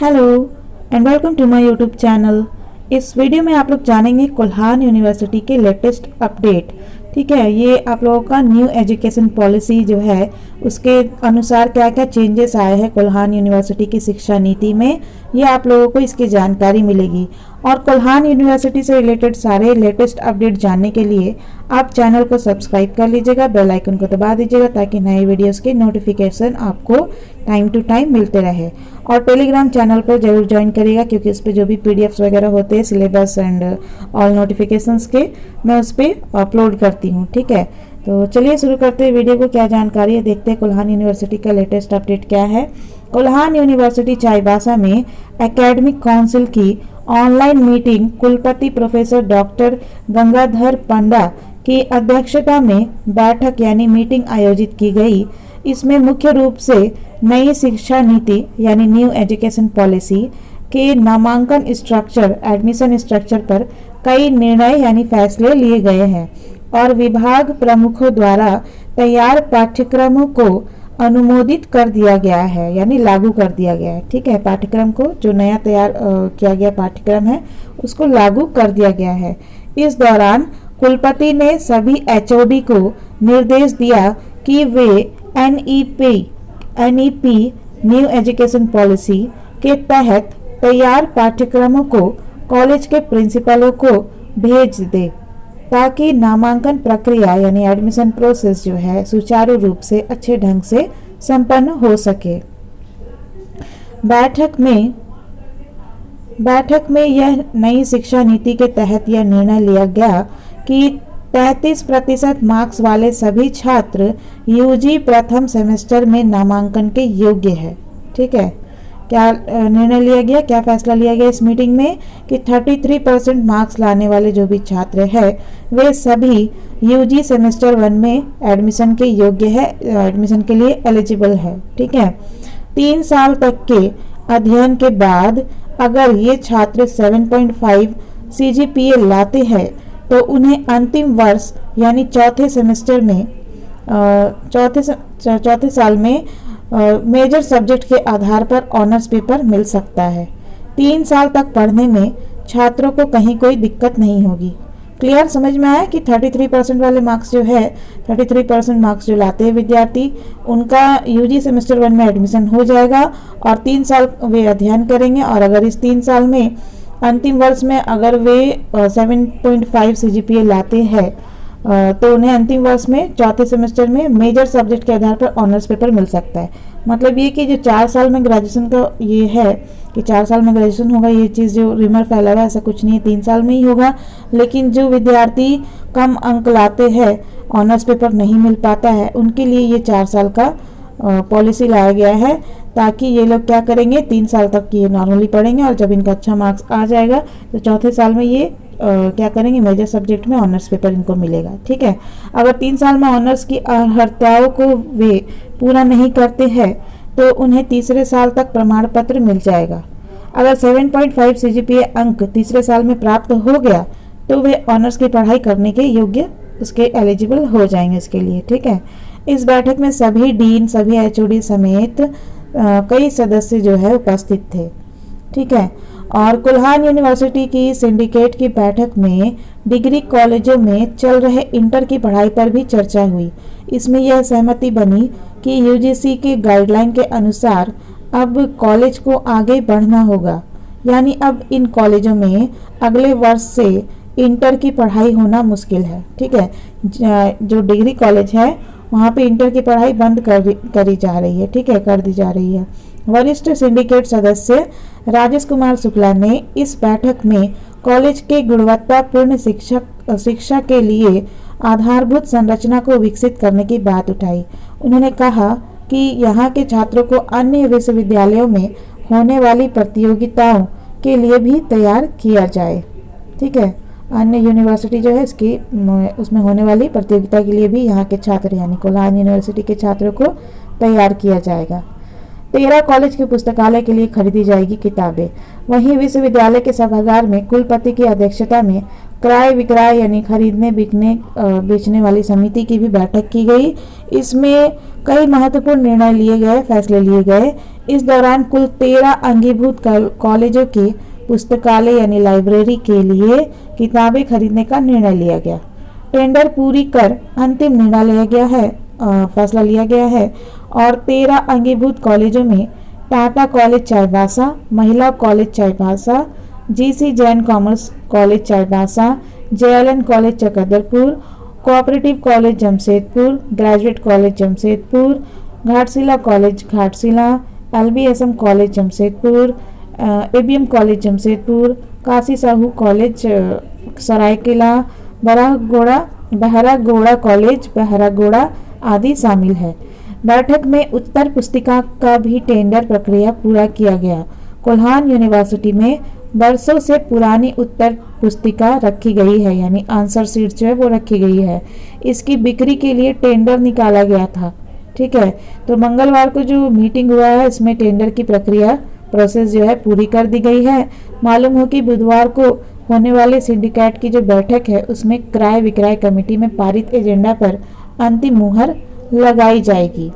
Hello and welcome to my YouTube channel. इस video में आप लोग जानेंगे कोल्हान यूनिवर्सिटी के लेटेस्ट अपडेट। ठीक है, ये आप लोगों का न्यू एजुकेशन पॉलिसी जो है उसके अनुसार क्या क्या चेंजेस आए हैं कोल्हान यूनिवर्सिटी की शिक्षा नीति में, ये आप लोगों को इसकी जानकारी मिलेगी। और कोल्हान यूनिवर्सिटी से रिलेटेड सारे लेटेस्ट अपडेट जानने के लिए आप चैनल को सब्सक्राइब कर लीजिएगा, बेल आइकन को दबा दीजिएगा ताकि नए वीडियोस के नोटिफिकेशन आपको टाइम टू टाइम मिलते रहे। और टेलीग्राम चैनल पर जरूर ज्वाइन करिएगा क्योंकि उस पर जो भी पीडीएफ्स वगैरह होते हैं सिलेबस एंड ऑल नोटिफिकेशंस के, मैं उस पर अपलोड करती हूँ। ठीक है, तो चलिए शुरू करते हैं वीडियो को। क्या जानकारी है देखते हैं कोल्हान यूनिवर्सिटी का लेटेस्ट अपडेट क्या है। कोल्हान यूनिवर्सिटी चाईबासा में एकेडमिक काउंसिल की ऑनलाइन मीटिंग कुलपति प्रोफेसर डॉक्टर गंगाधर पंडा की अध्यक्षता में बैठक यानी मीटिंग आयोजित की गई। इसमें मुख्य रूप से नई शिक्षा नीति यानी न्यू एजुकेशन पॉलिसी के नामांकन स्ट्रक्चर एडमिशन स्ट्रक्चर पर कई निर्णय यानी फैसले लिए गए हैं और विभाग प्रमुखों द्वारा तैयार पाठ्यक्रमों को अनुमोदित कर दिया गया है यानी लागू कर दिया गया है। ठीक है, पाठ्यक्रम को जो नया तैयार किया गया पाठ्यक्रम है उसको लागू कर दिया गया है। इस दौरान कुलपति ने सभी एचओडी को निर्देश दिया कि वे एनईपी न्यू एजुकेशन पॉलिसी के तहत तैयार पाठ्यक्रमों को कॉलेज के प्रिंसिपलों को भेज दे ताकि नामांकन प्रक्रिया यानी एडमिशन प्रोसेस जो है सुचारू रूप से अच्छे ढंग से संपन्न हो सके। बैठक में यह नई शिक्षा नीति के तहत यह निर्णय लिया गया कि 33% मार्क्स वाले सभी छात्र यूजी प्रथम सेमेस्टर में नामांकन के योग्य है। ठीक है, क्या निर्णय लिया गया, क्या फैसला लिया गया इस मीटिंग में कि 33% मार्क्स लाने वाले जो भी छात्र हैं वे सभी यूजी सेमेस्टर 1 में एडमिशन के योग्य है, एडमिशन के लिए एलिजिबल है। ठीक है, 3 साल तक के अध्ययन के बाद अगर ये छात्र 7.5 सीजीपीए लाते हैं तो उन्हें अंतिम वर्ष यानी चौथे सेमेस्टर में चौथे साल में मेजर सब्जेक्ट के आधार पर ऑनर्स पेपर मिल सकता है। 3 साल तक पढ़ने में छात्रों को कहीं कोई दिक्कत नहीं होगी। क्लियर समझ में आया कि 33% वाले मार्क्स जो है 33% मार्क्स जो लाते हैं विद्यार्थी उनका यूजी सेमेस्टर 1 में एडमिशन हो जाएगा और 3 साल वे अध्ययन करेंगे। और अगर इस 3 साल में अंतिम वर्ष में अगर वे 7.5 सीजीपीए लाते हैं तो उन्हें अंतिम वर्ष में चौथे सेमेस्टर में मेजर सब्जेक्ट के आधार पर ऑनर्स पेपर मिल सकता है। मतलब ये कि जो 4 साल में ग्रेजुएशन का ये है कि 4 साल में ग्रेजुएशन होगा, ये चीज़ जो रिमर फैला हुआ है ऐसा कुछ नहीं है, 3 साल में ही होगा। लेकिन जो विद्यार्थी कम अंक लाते हैं ऑनर्स पेपर नहीं मिल पाता है उनके लिए ये 4 साल का पॉलिसी लाया गया है ताकि ये लोग क्या करेंगे 3 साल तक ये नॉर्मली पढ़ेंगे और जब इनका अच्छा मार्क्स आ जाएगा तो चौथे साल में ये क्या करेंगे मेजर सब्जेक्ट में ऑनर्स पेपर इनको मिलेगा। ठीक है, अगर 3 साल में ऑनर्स की अर्हताओं को वे पूरा नहीं करते हैं तो उन्हें तीसरे साल तक प्रमाण पत्र मिल जाएगा। अगर 7.5 सीजीपीए अंक तीसरे साल में प्राप्त हो गया तो वे ऑनर्स की पढ़ाई करने के योग्य उसके एलिजिबल हो जाएंगे इसके लिए। ठीक है, इस बैठक में सभी डीन सभी एचओडी समेत कई सदस्य जो है उपस्थित थे। ठीक है, और कोल्हान यूनिवर्सिटी की सिंडिकेट की बैठक में डिग्री कॉलेजों में चल रहे इंटर की पढ़ाई पर भी चर्चा हुई। इसमें यह सहमति बनी कि यूजीसी के गाइडलाइन के अनुसार अब कॉलेज को आगे बढ़ना होगा, यानी अब इन कॉलेजों में अगले वर्ष से इंटर की पढ़ाई होना मुश्किल है। ठीक है, जो डिग्री कॉलेज है वहाँ पे इंटर की पढ़ाई बंद करी जा रही है। ठीक है, कर दी जा रही है। वरिष्ठ सिंडिकेट सदस्य राजेश कुमार शुक्ला ने इस बैठक में कॉलेज के गुणवत्तापूर्ण शिक्षा के लिए आधारभूत संरचना को विकसित करने की बात उठाई। उन्होंने कहा कि यहाँ के छात्रों को अन्य विश्वविद्यालयों में होने वाली प्रतियोगिताओं के लिए भी तैयार किया जाए। ठीक है, अन्य यूनिवर्सिटी जो है इसकी उसमें होने वाली प्रतियोगिता के लिए भी यहाँ के छात्र यानी कोल्हान यूनिवर्सिटी के छात्रों को तैयार किया जाएगा। 13 कॉलेज के पुस्तकालय के लिए खरीदी जाएगी किताबें। वहीं विश्वविद्यालय के सभागार में कुलपति की अध्यक्षता में क्रय विक्रय यानी खरीदने बिकने बेचने वाली समिति की भी बैठक की गई। इसमें कई महत्वपूर्ण निर्णय लिए गए, फैसले लिए गए। इस दौरान कुल 13 अंगीभूत कॉलेजों के पुस्तकालय यानी लाइब्रेरी के लिए किताबें खरीदने का निर्णय लिया गया। टेंडर पूरी कर अंतिम निर्णय लिया गया है, फैसला लिया गया है और 13 अंगीभूत कॉलेजों में Tata college Chaibasa, Mahila college Chaibasa, GC Jain commerce college Chaibasa, JLN college Chakdarpur, cooperative college Jamshedpur, graduate college Jamshedpur, Ghatshila college Ghatshila, LBSM college Jamshedpur, ABM college Jamshedpur, Kashi Sahu college Saraikela, Baharagora college Baharagora आदि शामिल है। बैठक में उत्तर पुस्तिका का भी टेंडर प्रक्रिया पूरा किया गया। कोल्हान यूनिवर्सिटी में बरसों से पुरानी उत्तर पुस्तिका रखी गई है, यानी आंसर शीट जो है वो रखी गई है। इसकी बिक्री के लिए टेंडर निकाला गया था। ठीक है, तो मंगलवार को जो मीटिंग हुआ है इसमें टेंडर की प्रक्रिया प्रोसेस जो है पूरी कर दी गई है। मालूम हो कि बुधवार को होने वाले सिंडिकेट की जो बैठक है उसमें क्रय विक्रय कमेटी में पारित एजेंडा पर अंतिम मुहर लगाई जाएगी।